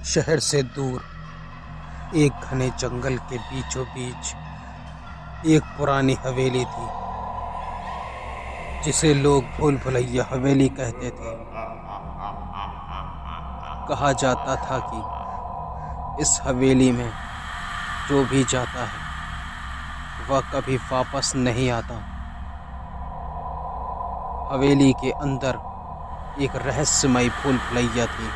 शहर से दूर एक घने जंगल के बीचों बीच एक पुरानी हवेली थी जिसे लोग भूल भुलैया हवेली कहते थे। कहा जाता था कि इस हवेली में जो भी जाता है वह कभी वापस नहीं आता। हवेली के अंदर एक रहस्यमयी भूल भुलैया थी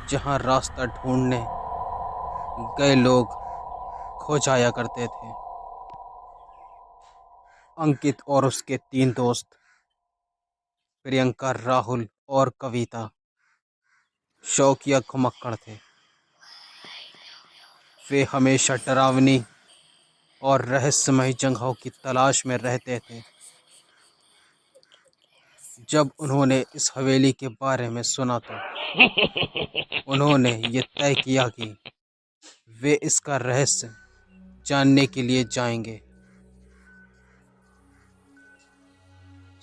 जहां रास्ता ढूंढने गए लोग खो जाया करते थे। अंकित और उसके 3 दोस्त प्रियंका, राहुल और कविता शौकिया घुमक्कड़ थे। वे हमेशा डरावनी और रहस्यमयी जगहों की तलाश में रहते थे। जब उन्होंने इस हवेली के बारे में सुना तो उन्होंने ये तय किया कि वे इसका रहस्य जानने के लिए जाएंगे।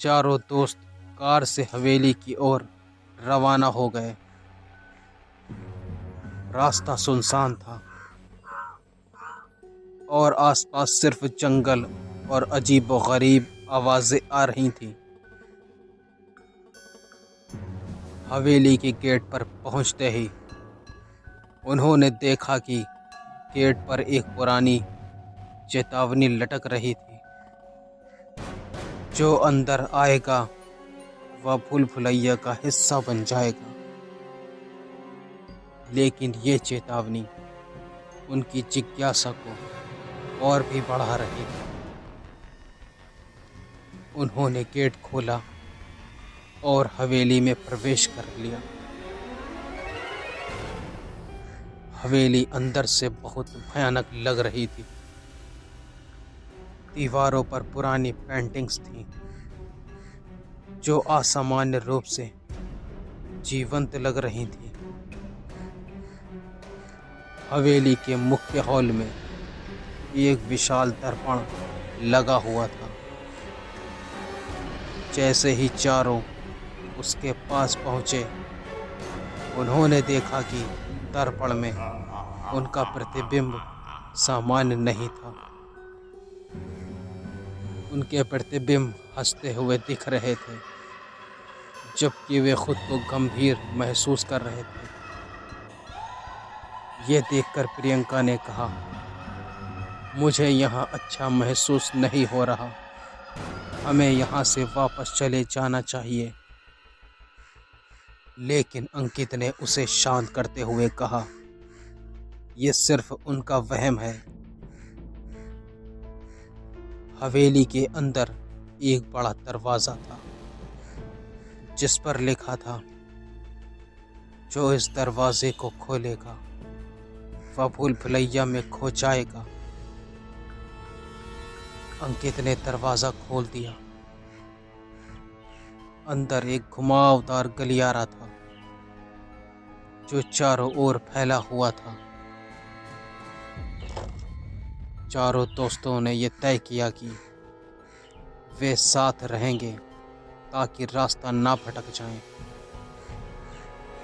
चारों दोस्त कार से हवेली की ओर रवाना हो गए। रास्ता सुनसान था और आसपास सिर्फ जंगल और अजीबोगरीब आवाजें आ रही थीं। हवेली के गेट पर पहुंचते ही उन्होंने देखा कि गेट पर एक पुरानी चेतावनी लटक रही थी। जो अंदर आएगा वह भूल भुलैया का हिस्सा बन जाएगा। लेकिन ये चेतावनी उनकी जिज्ञासा को और भी बढ़ा रही थी। उन्होंने गेट खोला और हवेली में प्रवेश कर लिया। हवेली अंदर से बहुत भयानक लग रही थी। दीवारों पर पुरानी पेंटिंग्स थीं जो असामान्य रूप से जीवंत लग रही थीं। हवेली के मुख्य हॉल में एक विशाल दर्पण लगा हुआ था। जैसे ही चारों उसके पास पहुंचे उन्होंने देखा कि दर्पण में उनका प्रतिबिंब सामान्य नहीं था। उनके प्रतिबिंब हंसते हुए दिख रहे थे जबकि वे खुद को गंभीर महसूस कर रहे थे। यह देखकर प्रियंका ने कहा, मुझे यहाँ अच्छा महसूस नहीं हो रहा, हमें यहाँ से वापस चले जाना चाहिए। लेकिन अंकित ने उसे शांत करते हुए कहा, यह सिर्फ उनका वहम है। हवेली के अंदर एक बड़ा दरवाजा था जिस पर लिखा था, जो इस दरवाजे को खोलेगा वह भूल भुलैया में खो जाएगा। अंकित ने दरवाजा खोल दिया। अंदर एक घुमावदार गलियारा था जो चारों ओर फैला हुआ था। चारों दोस्तों ने यह तय किया कि वे साथ रहेंगे ताकि रास्ता ना भटक जाएं।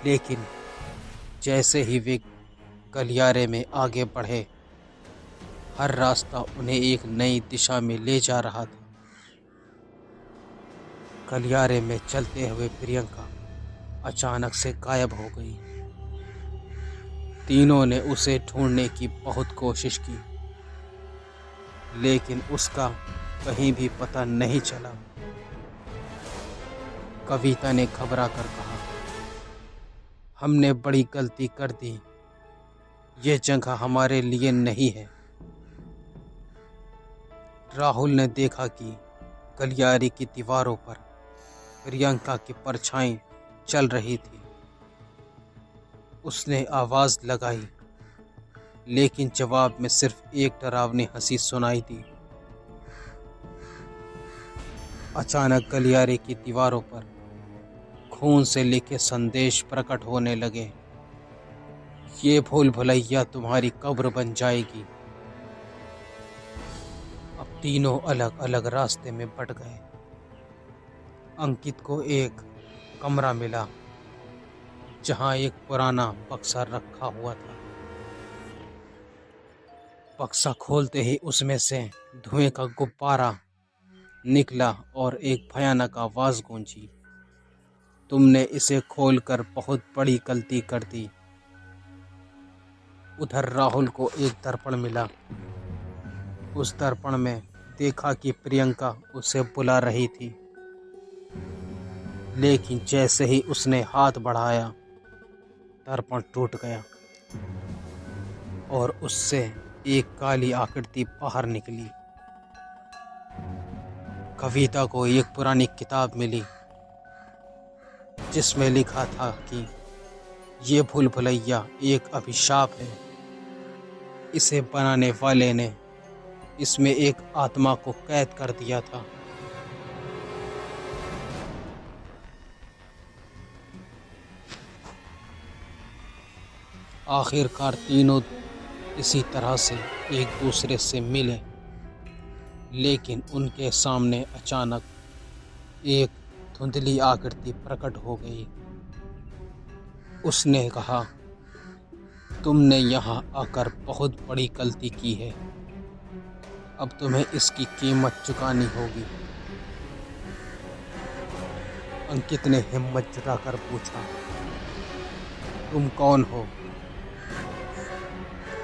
लेकिन जैसे ही वे गलियारे में आगे बढ़े, हर रास्ता उन्हें एक नई दिशा में ले जा रहा था। गलियारे में चलते हुए प्रियंका अचानक से गायब हो गई। तीनों ने उसे ढूंढने की बहुत कोशिश की लेकिन उसका कहीं भी पता नहीं चला। कविता ने घबरा कर कहा, हमने बड़ी गलती कर दी, यह जगह हमारे लिए नहीं है। राहुल ने देखा कि गलियारे की दीवारों पर प्रियंका की परछाई चल रही थी। उसने आवाज लगाई लेकिन जवाब में सिर्फ एक डरावनी हंसी सुनाई दी। अचानक गलियारे की दीवारों पर खून से लिखे संदेश प्रकट होने लगे, ये भूल भुलैया तुम्हारी कब्र बन जाएगी। अब तीनों अलग अलग रास्ते में बट गए। अंकित को एक कमरा मिला जहां एक पुराना बक्सा रखा हुआ था। बक्सा खोलते ही उसमें से धुएं का गुब्बारा निकला और एक भयानक आवाज गूंजी, तुमने इसे खोलकर बहुत बड़ी गलती कर दी। उधर राहुल को एक दर्पण मिला। उस दर्पण में देखा कि प्रियंका उसे बुला रही थी, लेकिन जैसे ही उसने हाथ बढ़ाया दर्पण टूट गया और उससे एक काली आकृति बाहर निकली। कविता को एक पुरानी किताब मिली जिसमें लिखा था कि ये भूल भुलैया एक अभिशाप है। इसे बनाने वाले ने इसमें एक आत्मा को कैद कर दिया था। आखिरकार तीनों इसी तरह से एक दूसरे से मिले, लेकिन उनके सामने अचानक एक धुंधली आकृति प्रकट हो गई। उसने कहा, तुमने यहाँ आकर बहुत बड़ी गलती की है, अब तुम्हें इसकी कीमत चुकानी होगी। अंकित ने हिम्मत जुटाकर पूछा, तुम कौन हो?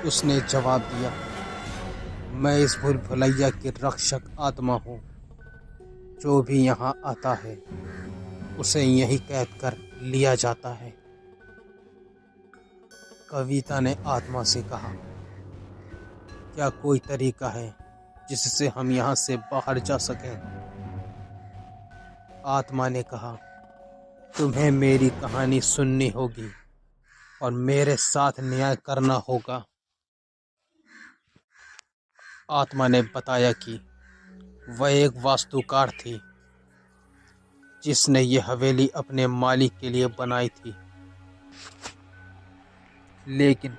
उसने जवाब दिया, मैं इस भूल भुलैया की रक्षक आत्मा हूँ। जो भी यहाँ आता है उसे यहीं कैद कर लिया जाता है। कविता ने आत्मा से कहा, क्या कोई तरीका है जिससे हम यहाँ से बाहर जा सकें? आत्मा ने कहा, तुम्हें मेरी कहानी सुननी होगी और मेरे साथ न्याय करना होगा। आत्मा ने बताया कि वह एक वास्तुकार थी जिसने ये हवेली अपने मालिक के लिए बनाई थी, लेकिन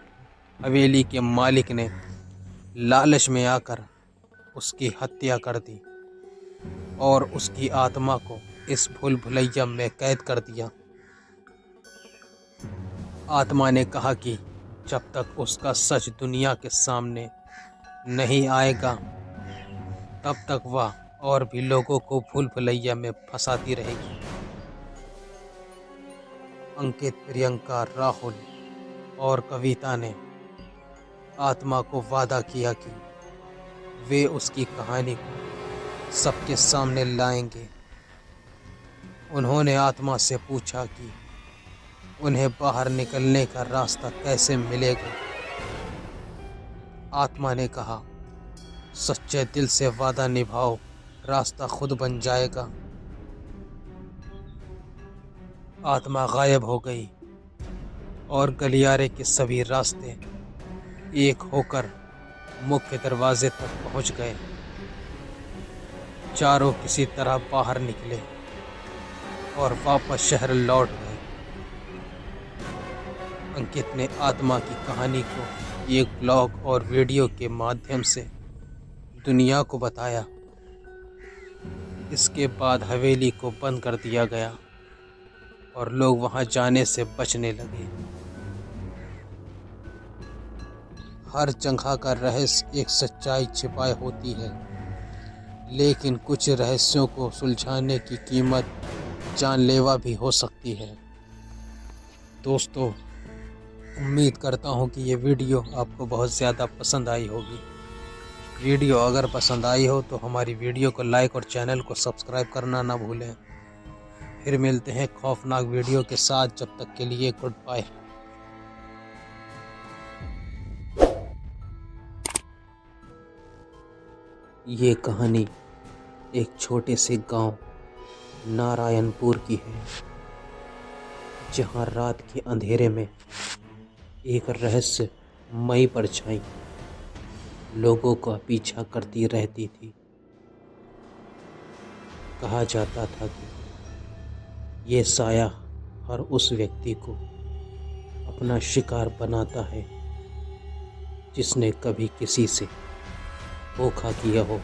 हवेली के मालिक ने लालच में आकर उसकी हत्या कर दी और उसकी आत्मा को इस भूल भुलैया में कैद कर दिया। आत्मा ने कहा कि जब तक उसका सच दुनिया के सामने नहीं आएगा तब तक वह और भी लोगों को भूल भुलैया में फंसाती रहेगी। अंकित, प्रियंका, राहुल और कविता ने आत्मा को वादा किया कि वे उसकी कहानी को सबके सामने लाएंगे। उन्होंने आत्मा से पूछा कि उन्हें बाहर निकलने का रास्ता कैसे मिलेगा। आत्मा ने कहा, सच्चे दिल से वादा निभाओ, रास्ता खुद बन जाएगा। आत्मा गायब हो गई और गलियारे के सभी रास्ते एक होकर मुख्य दरवाजे तक पहुंच गए। चारों किसी तरह बाहर निकले और वापस शहर लौट गए। अंकित ने आत्मा की कहानी को एक ब्लॉग और वीडियो के माध्यम से दुनिया को बताया। इसके बाद हवेली को बंद कर दिया गया और लोग वहां जाने से बचने लगे। हर जगह का रहस्य एक सच्चाई छिपाए होती है, लेकिन कुछ रहस्यों को सुलझाने की कीमत जानलेवा भी हो सकती है। दोस्तों, उम्मीद करता हूँ कि ये वीडियो आपको बहुत ज़्यादा पसंद आई होगी। वीडियो अगर पसंद आई हो तो हमारी वीडियो को लाइक और चैनल को सब्सक्राइब करना ना भूलें। फिर मिलते हैं खौफनाक वीडियो के साथ। जब तक के लिए गुड बाय। ये कहानी एक छोटे से गांव नारायणपुर की है, जहां रात के अंधेरे में एक रहस्यमयी परछाई लोगों का पीछा करती रहती थी। कहा जाता था कि ये साया हर उस व्यक्ति को अपना शिकार बनाता है जिसने कभी किसी से धोखा किया हो।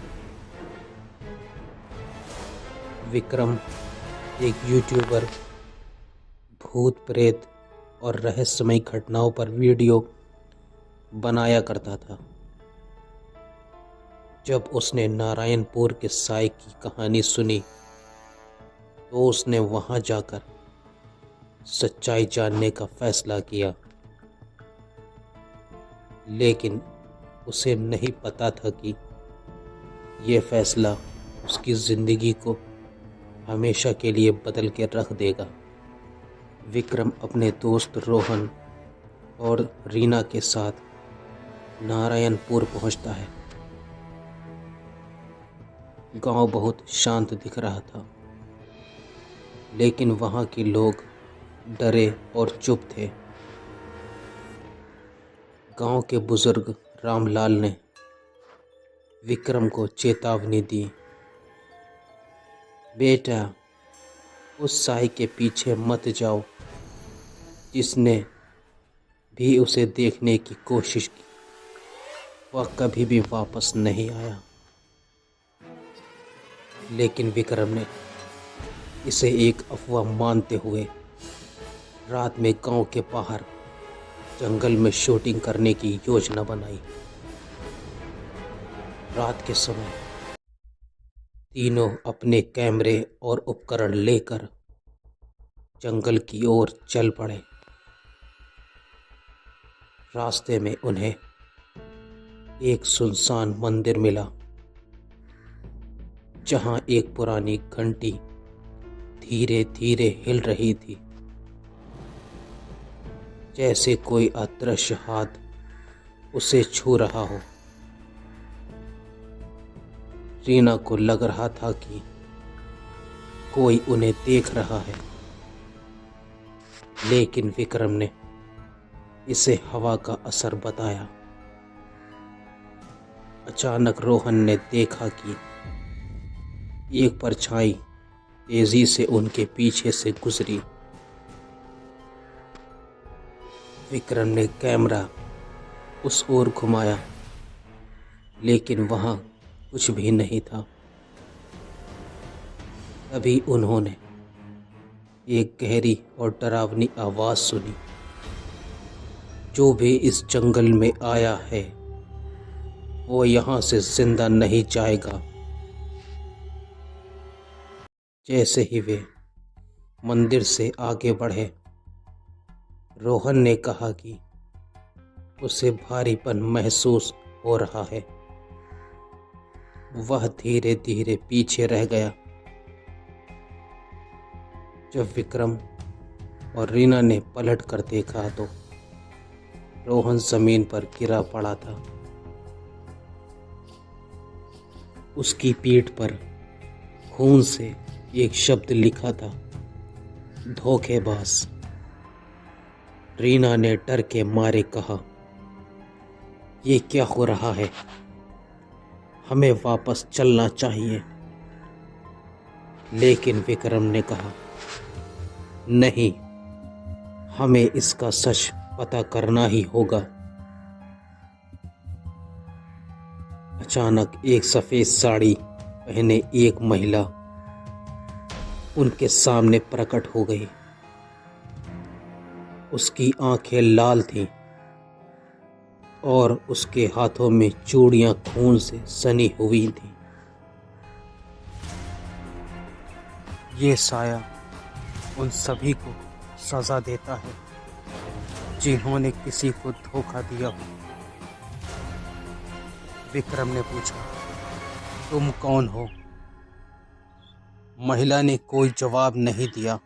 विक्रम एक यूट्यूबर भूत प्रेत और रहस्यमयी घटनाओं पर वीडियो बनाया करता था। जब उसने नारायणपुर के साय की कहानी सुनी तो उसने वहां जाकर सच्चाई जानने का फैसला किया, लेकिन उसे नहीं पता था कि यह फैसला उसकी जिंदगी को हमेशा के लिए बदल के रख देगा। विक्रम अपने दोस्त रोहन और रीना के साथ नारायणपुर पहुंचता है। गांव बहुत शांत दिख रहा था, लेकिन वहां के लोग डरे और चुप थे। गांव के बुजुर्ग रामलाल ने विक्रम को चेतावनी दी, बेटा उस साई के पीछे मत जाओ। जिसने भी उसे देखने की कोशिश की वह कभी भी वापस नहीं आया। लेकिन विक्रम ने इसे एक अफवाह मानते हुए रात में गांव के बाहर जंगल में शूटिंग करने की योजना बनाई। रात के समय तीनों अपने कैमरे और उपकरण लेकर जंगल की ओर चल पड़े। रास्ते में उन्हें एक सुनसान मंदिर मिला, जहां एक पुरानी घंटी धीरे धीरे हिल रही थी, जैसे कोई अदृश्य हाथ उसे छू रहा हो। रीना को लग रहा था कि कोई उन्हें देख रहा है, लेकिन विक्रम ने इसे हवा का असर बताया। अचानक रोहन ने देखा कि एक परछाई तेजी से उनके पीछे से गुजरी। विक्रम ने कैमरा उस ओर घुमाया, लेकिन वहां कुछ भी नहीं था। तभी उन्होंने एक गहरी और डरावनी आवाज सुनी, जो भी इस जंगल में आया है वो यहाँ से जिंदा नहीं जाएगा। जैसे ही वे मंदिर से आगे बढ़े, रोहन ने कहा कि उसे भारीपन महसूस हो रहा है। वह धीरे धीरे पीछे रह गया। जब विक्रम और रीना ने पलट कर देखा तो रोहन जमीन पर गिरा पड़ा था। उसकी पीठ पर खून से एक शब्द लिखा था, धोखेबाज। रीना ने डर के मारे कहा, ये क्या हो रहा है? हमें वापस चलना चाहिए। लेकिन विक्रम ने कहा, नहीं, हमें इसका सच पता करना ही होगा। अचानक एक सफेद साड़ी पहने एक महिला उनके सामने प्रकट हो गई। उसकी आंखें लाल थीं और उसके हाथों में चूड़ियां खून से सनी हुई थीं। ये साया उन सभी को सजा देता है जिन्होंने किसी को धोखा दिया हो। विक्रम ने पूछा, तुम कौन हो? महिला ने कोई जवाब नहीं दिया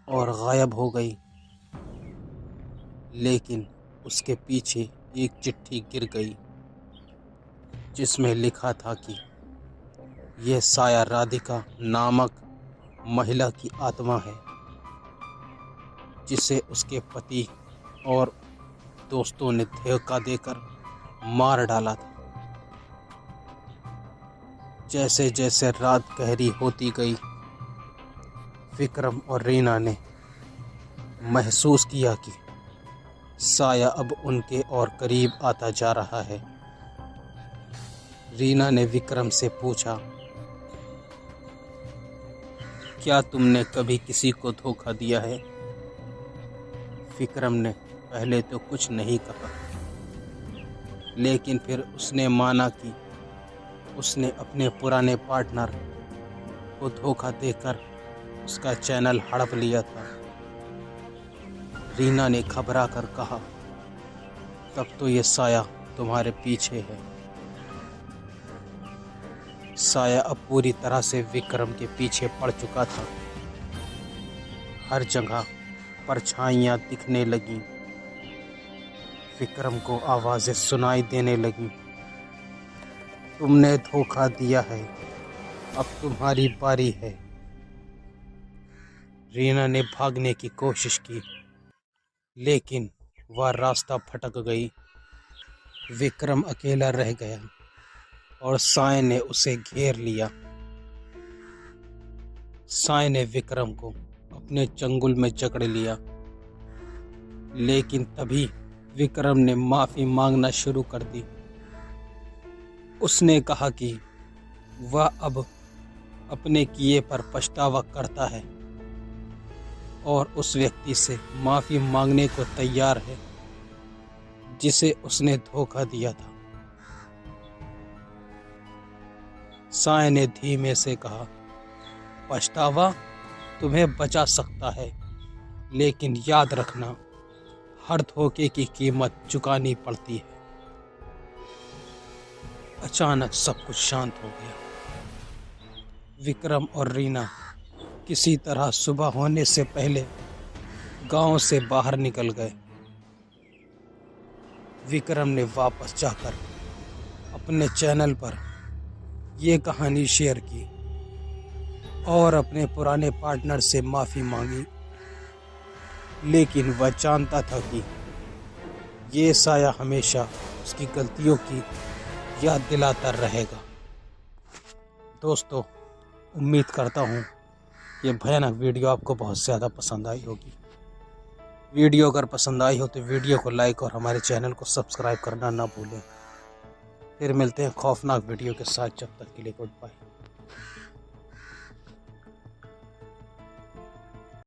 और गायब हो गई। लेकिन उसके पीछे एक चिट्ठी गिर गई, जिसमें लिखा था कि यह साया राधिका नामक महिला की आत्मा है, जिसे उसके पति और दोस्तों ने धोखा देकर मार डाला था। जैसे जैसे रात गहरी होती गई, विक्रम और रीना ने महसूस किया कि साया अब उनके और करीब आता जा रहा है। रीना ने विक्रम से पूछा, क्या तुमने कभी किसी को धोखा दिया है? विक्रम ने पहले तो कुछ नहीं कहा, लेकिन फिर उसने माना कि उसने अपने पुराने पार्टनर को धोखा देकर उसका चैनल हड़प लिया था। रीना ने घबरा कर कहा, तब तो ये साया तुम्हारे पीछे है। साया अब पूरी तरह से विक्रम के पीछे पड़ चुका था। हर जगह परछाइयां दिखने लगीं। विक्रम को आवाजें सुनाई देने लगीं। तुमने धोखा दिया है, अब तुम्हारी बारी है। रीना ने भागने की कोशिश की, लेकिन वह रास्ता भटक गई। विक्रम अकेला रह गया और साय ने उसे घेर लिया। साय ने विक्रम को अपने चंगुल में जकड़ लिया, लेकिन तभी विक्रम ने माफी मांगना शुरू कर दी। उसने कहा कि वह अब अपने किए पर पछतावा करता है और उस व्यक्ति से माफी मांगने को तैयार है जिसे उसने धोखा दिया था। साय ने धीमे से कहा, पछतावा तुम्हें बचा सकता है, लेकिन याद रखना, हर धोखे की कीमत चुकानी पड़ती है। अचानक सब कुछ शांत हो गया। विक्रम और रीना किसी तरह सुबह होने से पहले गांव से बाहर निकल गए। विक्रम ने वापस जाकर अपने चैनल पर ये कहानी शेयर की और अपने पुराने पार्टनर से माफ़ी मांगी, लेकिन वह जानता था कि ये साया हमेशा उसकी गलतियों की याद दिलाता रहेगा। दोस्तों, उम्मीद करता हूँ ये भयानक वीडियो आपको बहुत ज़्यादा पसंद आई होगी। वीडियो अगर पसंद आई हो तो वीडियो को लाइक और हमारे चैनल को सब्सक्राइब करना ना भूलें। फिर मिलते हैं खौफनाक वीडियो के साथ, जब तक के लिए गुड बाय।